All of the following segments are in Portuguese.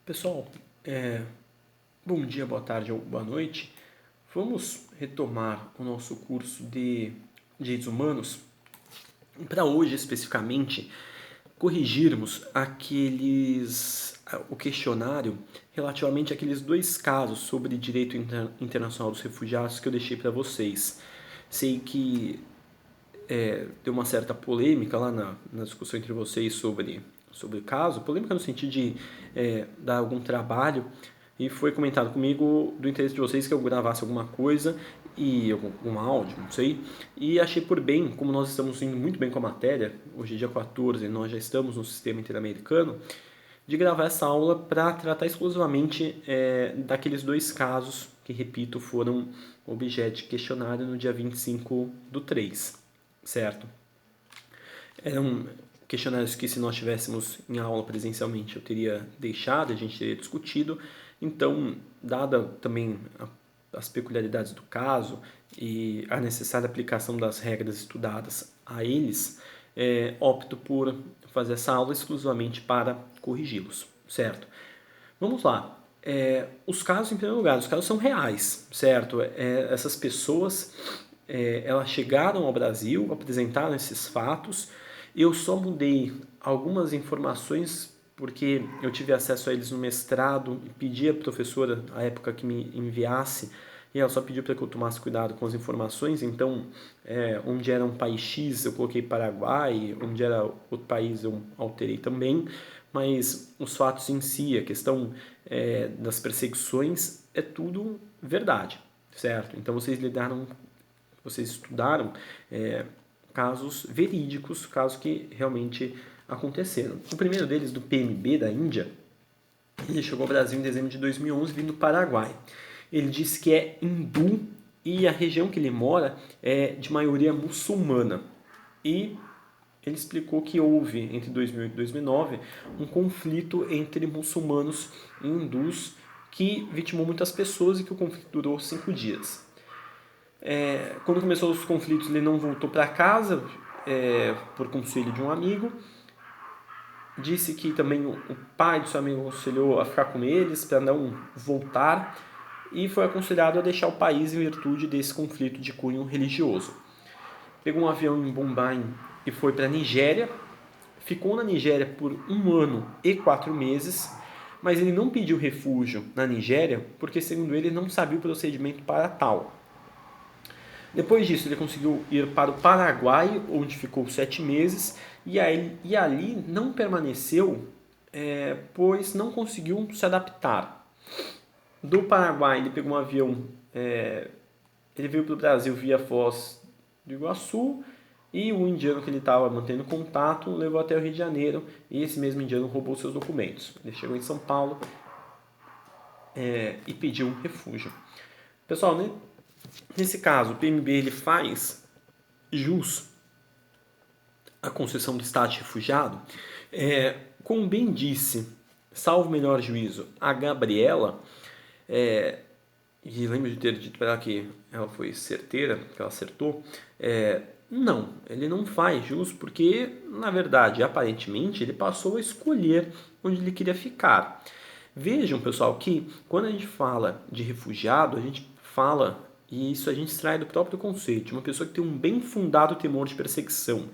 Pessoal, bom dia, boa tarde ou boa noite. Vamos retomar o nosso curso de Direitos Humanos para hoje, especificamente, corrigirmos o questionário relativamente àqueles dois casos sobre direito internacional dos refugiados que eu deixei para vocês. Sei que deu uma certa polêmica lá na discussão entre vocês sobre o caso, polêmica no sentido de dar algum trabalho, e foi comentado comigo do interesse de vocês que eu gravasse alguma coisa, e algum áudio, não sei, e achei por bem, como nós estamos indo muito bem com a matéria, hoje é dia 14, nós já estamos no sistema interamericano, de gravar essa aula para tratar exclusivamente daqueles dois casos que, repito, foram objeto de questionário no dia 25/3, certo? Eram questionários que, se nós tivéssemos em aula presencialmente, eu teria deixado, a gente teria discutido. Então, dada também as peculiaridades do caso e a necessária aplicação das regras estudadas a eles, opto por fazer essa aula exclusivamente para corrigi-los, certo? Vamos lá. Os casos, em primeiro lugar, os casos são reais, certo? Essas pessoas, elas chegaram ao Brasil, apresentaram esses fatos. Eu só mudei algumas informações porque eu tive acesso a eles no mestrado e pedi à professora, à época, que me enviasse, e ela só pediu para que eu tomasse cuidado com as informações. Então, onde era um país X, eu coloquei Paraguai, onde era outro país, eu alterei também, mas os fatos em si, a questão das perseguições, é tudo verdade, certo? Então, vocês estudaram casos verídicos, casos que realmente aconteceram. O primeiro deles, do PMB da Índia, ele chegou ao Brasil em dezembro de 2011, vindo do Paraguai. Ele disse que é hindu e a região que ele mora é de maioria muçulmana. E ele explicou que houve, entre 2008 e 2009, um conflito entre muçulmanos e hindus que vitimou muitas pessoas e que o conflito durou 5 dias. Quando começou os conflitos, ele não voltou para casa, por conselho de um amigo. Disse que também o pai do seu amigo aconselhou a ficar com eles para não voltar, e foi aconselhado a deixar o país em virtude desse conflito de cunho religioso. Pegou um avião em Bombay e foi para a Nigéria. Ficou na Nigéria por 1 ano e 4 meses, mas ele não pediu refúgio na Nigéria porque, segundo ele, não sabia o procedimento para tal. Depois disso, ele conseguiu ir para o Paraguai, onde ficou 7 meses, e ali não permaneceu, pois não conseguiu se adaptar. Do Paraguai, ele pegou um avião, ele veio para o Brasil via Foz do Iguaçu, e o indiano que ele estava mantendo contato levou até o Rio de Janeiro, e esse mesmo indiano roubou seus documentos. Ele chegou em São Paulo e pediu um refúgio. Pessoal, né? Nesse caso, o PMB ele faz jus à concessão do status de refugiado. Como bem disse, salvo melhor juízo, a Gabriela, e lembro de ter dito para ela que ela foi certeira, que ela acertou, não, ele não faz jus porque, na verdade, aparentemente, ele passou a escolher onde ele queria ficar. Vejam, pessoal, que quando a gente fala de refugiado, a gente fala, e isso a gente extrai do próprio conceito, de uma pessoa que tem um bem fundado temor de perseguição,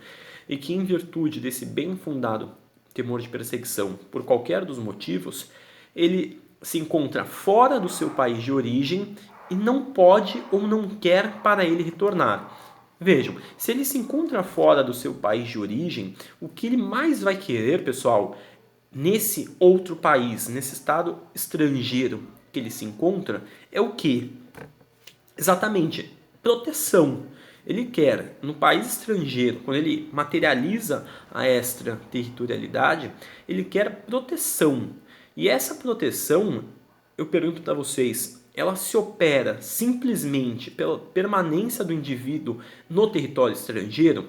e que, em virtude desse bem fundado temor de perseguição, por qualquer dos motivos, ele se encontra fora do seu país de origem e não pode ou não quer para ele retornar. Vejam, se ele se encontra fora do seu país de origem, o que ele mais vai querer, pessoal, nesse outro país, nesse estado estrangeiro que ele se encontra, é o quê? Exatamente, proteção. Ele quer, no país estrangeiro, quando ele materializa a extraterritorialidade, ele quer proteção. E essa proteção, eu pergunto para vocês, ela se opera simplesmente pela permanência do indivíduo no território estrangeiro?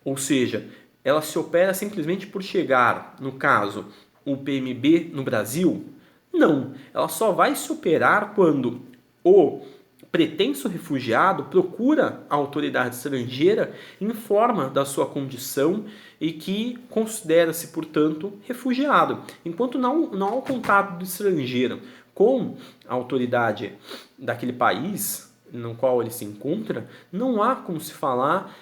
Ou seja, ela se opera simplesmente por chegar, no caso, o PMB no Brasil? Não, ela só vai se operar quando o pretenso refugiado procura a autoridade estrangeira, informa da sua condição e que considera-se, portanto, refugiado. Enquanto não há o contato do estrangeiro com a autoridade daquele país no qual ele se encontra, não há como se falar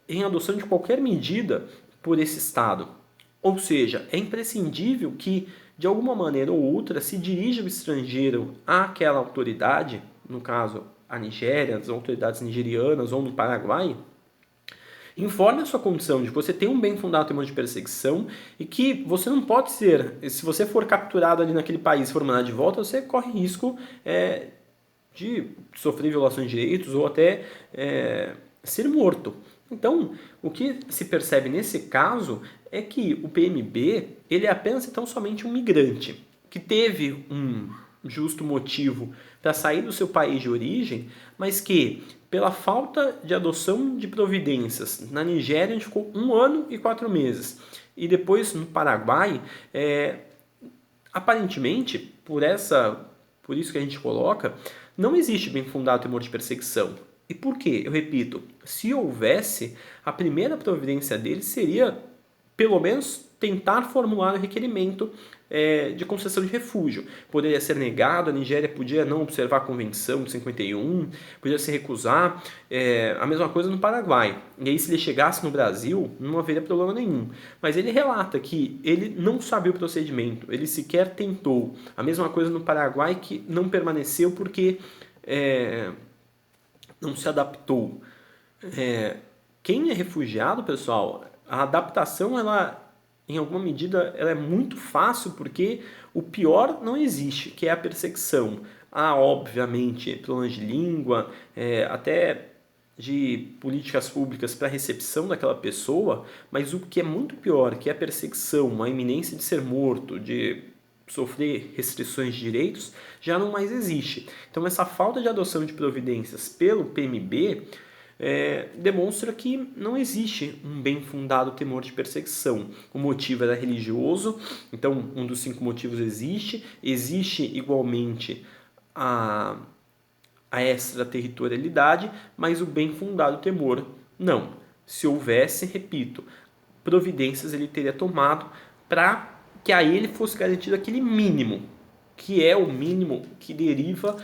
em adoção de qualquer medida por esse Estado. Ou seja, é imprescindível que, de alguma maneira ou outra, se dirija o estrangeiro àquela autoridade, no caso a Nigéria, as autoridades nigerianas ou no Paraguai, informe a sua condição de que você tem um bem fundado temor de perseguição e que você não pode ser, se você for capturado ali naquele país e for mandado de volta, você corre risco de sofrer violações de direitos ou até ser morto. Então, o que se percebe nesse caso é que o PMB ele é apenas então somente um migrante que teve um justo motivo para sair do seu país de origem, mas que, pela falta de adoção de providências, na Nigéria onde ficou 1 ano e 4 meses, e depois no Paraguai, aparentemente, por isso que a gente coloca, não existe bem fundado temor de perseguição. E por quê? Eu repito, se houvesse, a primeira providência dele seria, pelo menos, tentar formular o requerimento de concessão de refúgio. Poderia ser negado, a Nigéria podia não observar a Convenção de 51, podia se recusar, a mesma coisa no Paraguai. E aí, se ele chegasse no Brasil, não haveria problema nenhum. Mas ele relata que ele não sabia o procedimento, ele sequer tentou. A mesma coisa no Paraguai, que não permaneceu porque não se adaptou. Quem é refugiado, pessoal, a adaptação, em alguma medida, ela é muito fácil porque o pior não existe, que é a perseguição. Há, obviamente, problemas de língua, até de políticas públicas para a recepção daquela pessoa, mas o que é muito pior, que é a perseguição, a iminência de ser morto, de sofrer restrições de direitos, já não mais existe. Então, essa falta de adoção de providências pelo PMB demonstra que não existe um bem fundado temor de perseguição. O motivo era religioso, então um dos 5 motivos existe igualmente a extraterritorialidade, mas o bem fundado temor não. Se houvesse, repito, providências ele teria tomado para que a ele fosse garantido aquele mínimo, que é o mínimo que deriva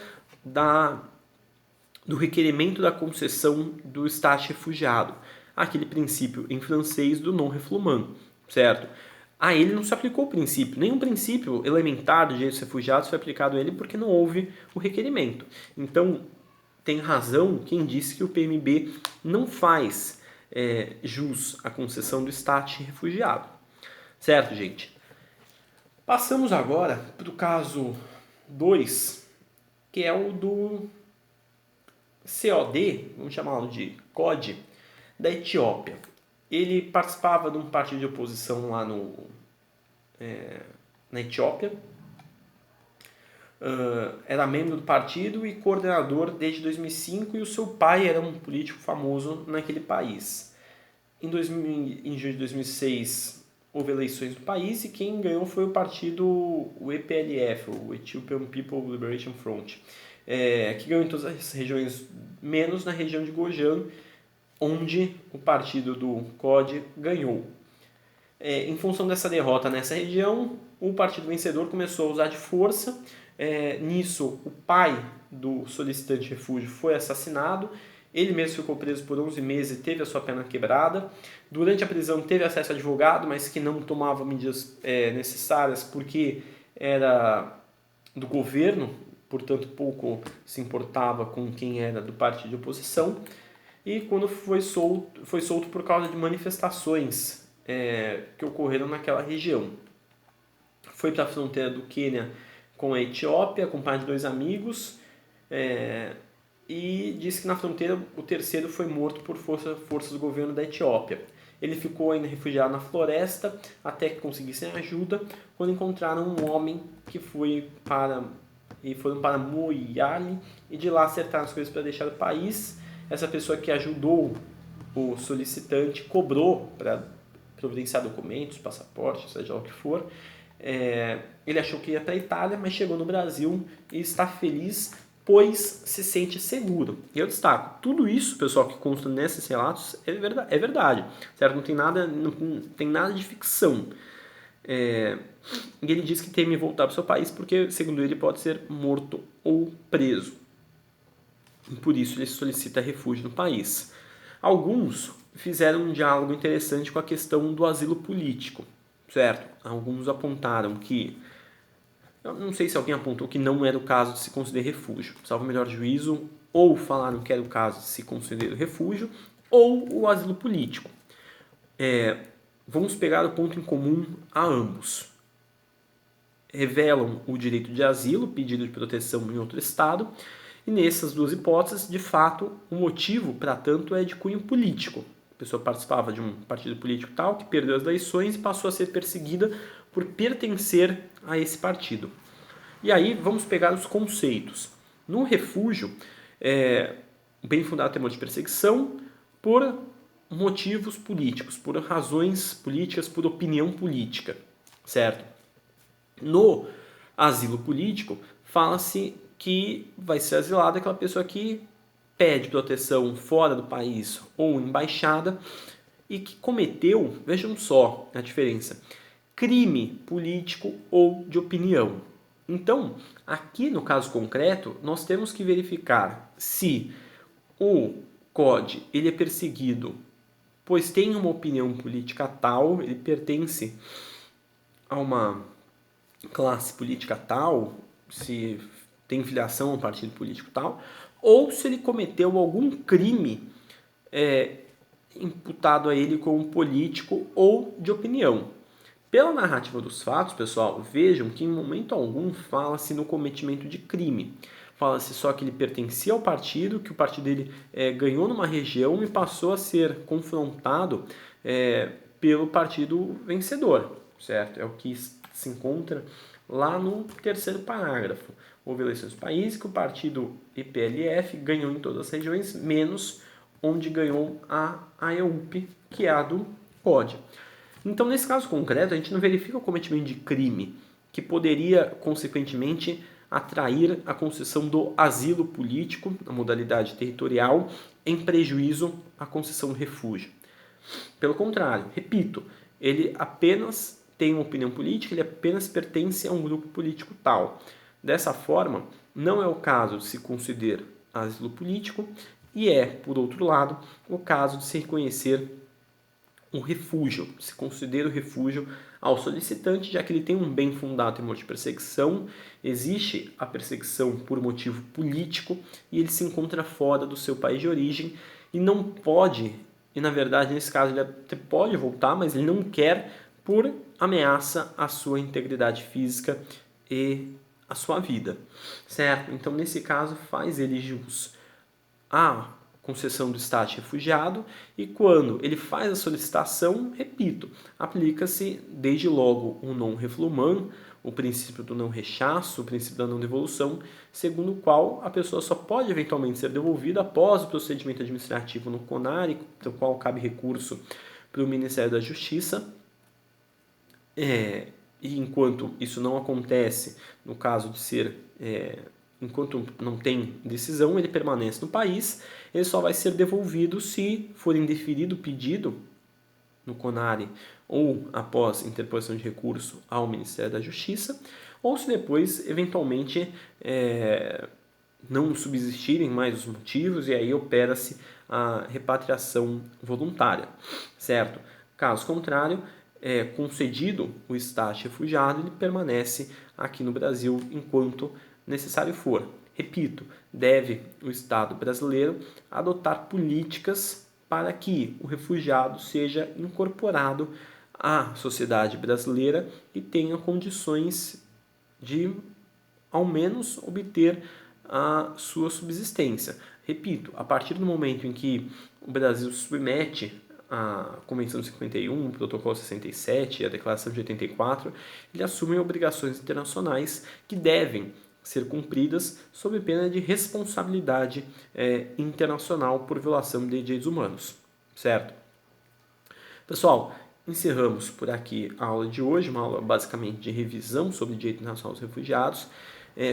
do requerimento da concessão do estágio refugiado, aquele princípio em francês do non-refoulement, certo? A ele não se aplicou o princípio, nenhum princípio elementar de direitos refugiados foi aplicado a ele porque não houve o requerimento. Então, tem razão quem disse que o PMB não faz jus à concessão do estágio refugiado, certo, gente? Passamos agora para o caso 2, que é o do COD, vamos chamá-lo de COD, da Etiópia. Ele participava de um partido de oposição lá na Etiópia, era membro do partido e coordenador desde 2005 e o seu pai era um político famoso naquele país. Em julho de 2006 houve eleições no país e quem ganhou foi o partido, o EPLF, o Ethiopian People Liberation Front, que ganhou em todas as regiões, menos na região de Gojan, onde o partido do COD ganhou. Em função dessa derrota nessa região, o partido vencedor começou a usar de força. Nisso, o pai do solicitante de refúgio foi assassinado. Ele mesmo ficou preso por 11 meses e teve a sua pena quebrada. Durante a prisão teve acesso a advogado, mas que não tomava medidas necessárias porque era do governo, portanto pouco se importava com quem era do partido de oposição. E quando foi solto por causa de manifestações que ocorreram naquela região. Foi para a fronteira do Quênia com a Etiópia, acompanhado de 2 amigos, e disse que na fronteira o terceiro foi morto por forças do governo da Etiópia. Ele ficou ainda refugiado na floresta até que conseguissem ajuda, quando encontraram um homem que foram para Moyale e de lá acertaram as coisas para deixar o país. Essa pessoa que ajudou o solicitante cobrou para providenciar documentos, passaporte, seja lá o que for. Ele achou que ia para a Itália, mas chegou no Brasil e está feliz pois se sente seguro. E eu destaco, tudo isso, pessoal, que consta nesses relatos é verdade, certo? Não tem nada de ficção. E ele diz que teme voltar para o seu país porque, segundo ele, pode ser morto ou preso. Por isso, ele solicita refúgio no país. Alguns fizeram um diálogo interessante com a questão do asilo político, certo? Alguns apontaram que, eu não sei se alguém apontou que não era o caso de se conceder refúgio, salvo o melhor juízo, ou falaram que era o caso de se conceder refúgio, ou o asilo político. Vamos pegar o ponto em comum a ambos. Revelam o direito de asilo, pedido de proteção em outro estado, e nessas duas hipóteses, de fato, o motivo para tanto é de cunho político. A pessoa participava de um partido político tal, que perdeu as eleições e passou a ser perseguida por pertencer a esse partido. E aí vamos pegar os conceitos. No refúgio, bem fundado temor de perseguição por motivos políticos, por razões políticas, por opinião política, certo? No asilo político, fala-se que vai ser asilada aquela pessoa que pede proteção fora do país ou embaixada e que cometeu, vejam só a diferença, crime político ou de opinião. Então, aqui no caso concreto, nós temos que verificar se o COD ele é perseguido pois tem uma opinião política tal, ele pertence a uma classe política tal, se tem filiação a um partido político tal, ou se ele cometeu algum crime imputado a ele como político ou de opinião. Pela narrativa dos fatos, pessoal, vejam que em momento algum fala-se no cometimento de crime. Fala-se só que ele pertencia ao partido, que o partido dele ganhou numa região e passou a ser confrontado pelo partido vencedor, certo? É o que se encontra lá no terceiro parágrafo. Houve eleições do país que o partido EPLF ganhou em todas as regiões, menos onde ganhou a AEUP, que é a do COD. Então, nesse caso concreto, a gente não verifica o cometimento de crime, que poderia, consequentemente, atrair a concessão do asilo político, a modalidade territorial, em prejuízo à concessão do refúgio. Pelo contrário, repito, ele apenas tem uma opinião política, ele apenas pertence a um grupo político tal. Dessa forma, não é o caso de se conceder asilo político e é, por outro lado, o caso de se reconhecer o refúgio, se considera o refúgio ao solicitante, já que ele tem um bem fundado temor de perseguição, existe a perseguição por motivo político e ele se encontra fora do seu país de origem e não pode, e na verdade nesse caso ele até pode voltar, mas ele não quer por ameaça à sua integridade física e à sua vida, certo? Então nesse caso faz ele jus a concessão do status de refugiado e quando ele faz a solicitação, repito, aplica-se desde logo o non refoulement, o princípio do não rechaço, o princípio da não devolução, segundo o qual a pessoa só pode eventualmente ser devolvida após o procedimento administrativo no CONARE, do qual cabe recurso para o Ministério da Justiça. E enquanto isso não acontece, no caso de ser enquanto não tem decisão, ele permanece no país, ele só vai ser devolvido se for indeferido o pedido no CONARE ou após interposição de recurso ao Ministério da Justiça, ou se depois, eventualmente, não subsistirem mais os motivos e aí opera-se a repatriação voluntária, certo? Caso contrário, concedido o status de refugiado, ele permanece aqui no Brasil enquanto necessário for. Repito, deve o Estado brasileiro adotar políticas para que o refugiado seja incorporado à sociedade brasileira e tenha condições de, ao menos, obter a sua subsistência. Repito, a partir do momento em que o Brasil submete a Convenção de 51, o Protocolo 67 e a Declaração de 84, ele assume obrigações internacionais que devem ser cumpridas sob pena de responsabilidade internacional por violação de direitos humanos, certo? Pessoal, encerramos por aqui a aula de hoje, uma aula basicamente de revisão sobre o direito internacional dos refugiados.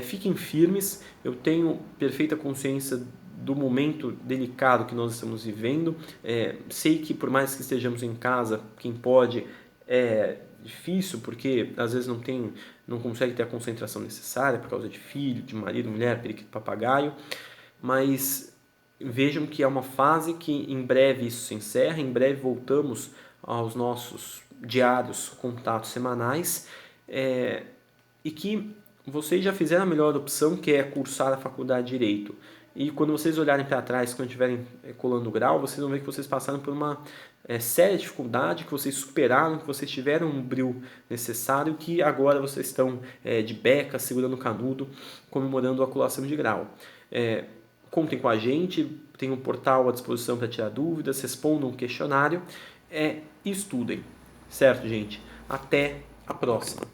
Fiquem firmes, eu tenho perfeita consciência do momento delicado que nós estamos vivendo. Sei que por mais que estejamos em casa, quem pode, é difícil, porque às vezes não consegue ter a concentração necessária por causa de filho, de marido, mulher, periquito, papagaio, mas vejam que é uma fase que em breve isso se encerra, em breve voltamos aos nossos diários contatos semanais, e que vocês já fizeram a melhor opção, que é cursar a faculdade de Direito. E quando vocês olharem para trás, quando estiverem colando o grau, vocês vão ver que vocês passaram por uma séria dificuldade, que vocês superaram, que vocês tiveram um brio necessário, que agora vocês estão de beca, segurando o canudo, comemorando a colação de grau. Contem com a gente, tem um portal à disposição para tirar dúvidas, respondam um questionário e estudem. Certo, gente? Até a próxima!